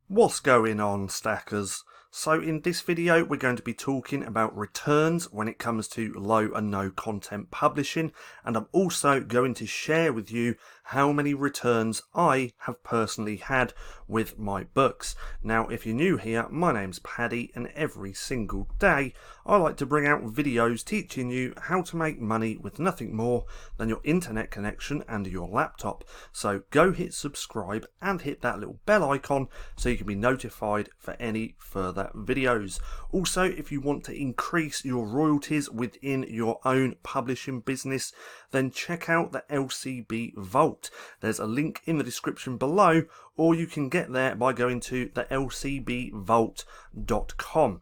What's going on, stackers? So in this video we're going to be talking about returns when it comes to low and no content publishing, and I'm also going to share with you how many returns I have personally had with my books. Now if you're new here, my name's Paddy, and every single day I like to bring out videos teaching you how to make money with nothing more than your internet connection and your laptop. So go hit subscribe and hit that little bell icon so you can be notified for any further videos. Also, if you want to increase your royalties within your own publishing business, then check out the LCB Vault. There's a link in the description below, or you can get there by going to the lcbvault.com.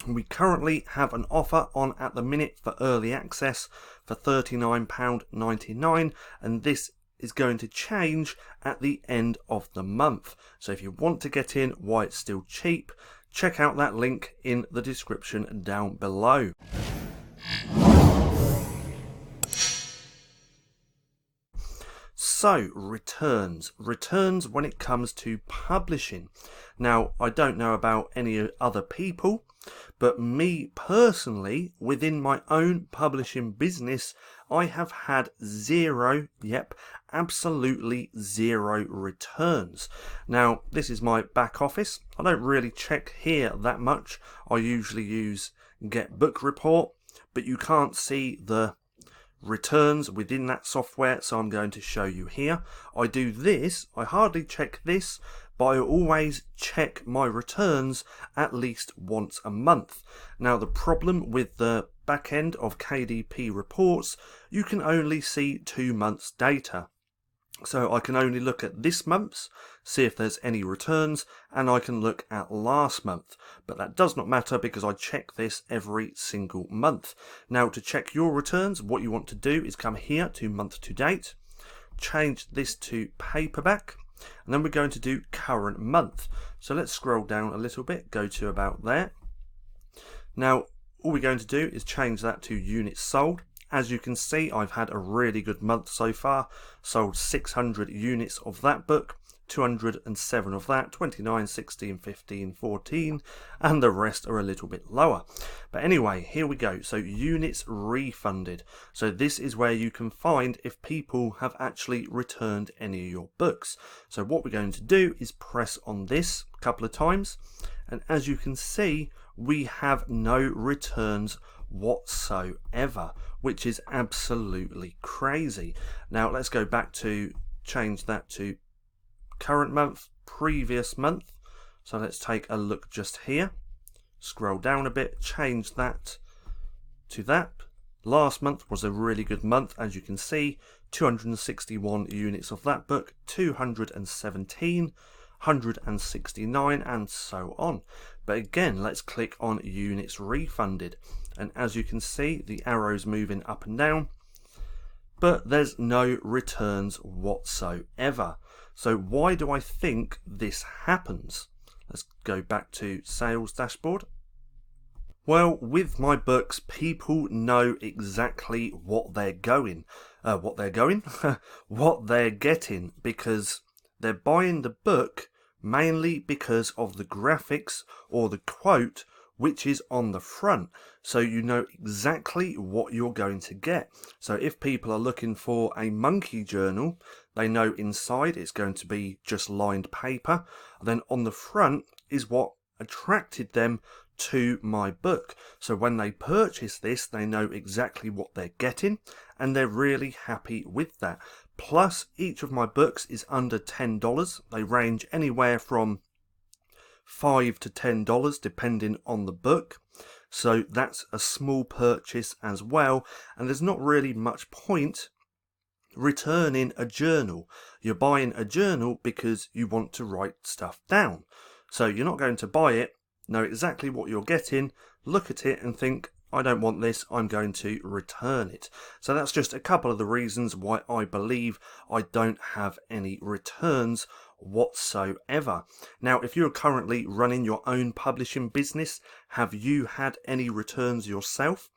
We currently have an offer on at the minute for early access for £39.99, and this is going to change at the end of the month. So if you want to get in while it's still cheap, check out that link in the description down below. So, returns when it comes to publishing. Now, I don't know about any other people, but me personally, within my own publishing business, I have had zero, absolutely zero returns. Now, this is my back office. I don't really check here that much. I usually use Get Book Report, but you can't see the returns within that software, so I'm going to show you here. I do this, I hardly check this, but I always check my returns at least once a month. Now the problem with the back end of KDP reports, you can only see 2 months data. So I can only look at this month's, see if there's any returns, and I can look at last month. But that does not matter because I check this every single month. Now to check your returns, what you want to do is come here to month to date, change this to paperback, and then we're going to do current month. So let's scroll down a little bit, go to about there. Now all we're going to do is change that to units sold. As you can see, I've had a really good month so far. Sold 600 units of that book, 207 of that, 29, 16, 15, 14, and the rest are a little bit lower. But anyway, here we go. So units refunded. So this is where you can find if people have actually returned any of your books. So what we're going to do is press on this a couple of times, and as you can see, we have no returns whatsoever, which is absolutely crazy. Now let's go back to change that to current month, previous month. So let's take a look just here, scroll down a bit, change that to that. Last month was a really good month, as you can see, 261 units of that book, 217, 169, and so on. But again, let's click on units refunded, and as you can see, the arrows moving up and down, but there's no returns whatsoever. So why do I think this happens? Let's go back to sales dashboard. Well, with my books, people know exactly what they're what they're getting, because they're buying the book mainly because of the graphics or the quote which is on the front. So you know exactly what you're going to get. So if people are looking for a monkey journal, they know inside it's going to be just lined paper. Then on the front is what attracted them to my book. So when they purchase this, they know exactly what they're getting, and they're really happy with that. Plus, each of my books is under $10. They range anywhere from $5 to $10 depending on the book. So that's a small purchase as well, and there's not really much point returning a journal. You're buying a journal because you want to write stuff down. So you're not going to buy it, know exactly what you're getting, look at it and think, I don't want this, I'm going to return it. So that's just a couple of the reasons why I believe I don't have any returns whatsoever. Now, if you're currently running your own publishing business, have you had any returns yourself?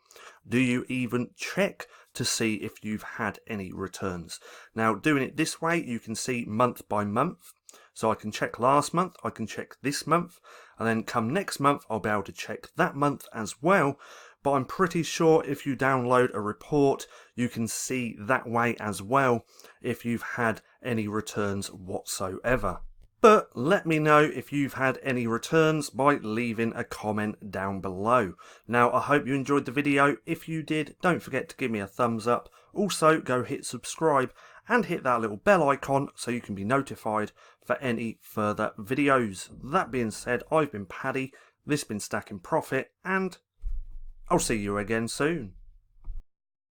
Do you even check to see if you've had any returns? Now, doing it this way, you can see month by month. So I can check last month, I can check this month, and then come next month I'll be able to check that month as well. But I'm pretty sure if you download a report, you can see that way as well if you've had any returns whatsoever. But let me know if you've had any returns by leaving a comment down below. Now, I hope you enjoyed the video. If you did, don't forget to give me a thumbs up. Also, go hit subscribe and hit that little bell icon so you can be notified for any further videos. That being said, I've been Paddy, this has been Stacking Profit, and I'll see you again soon.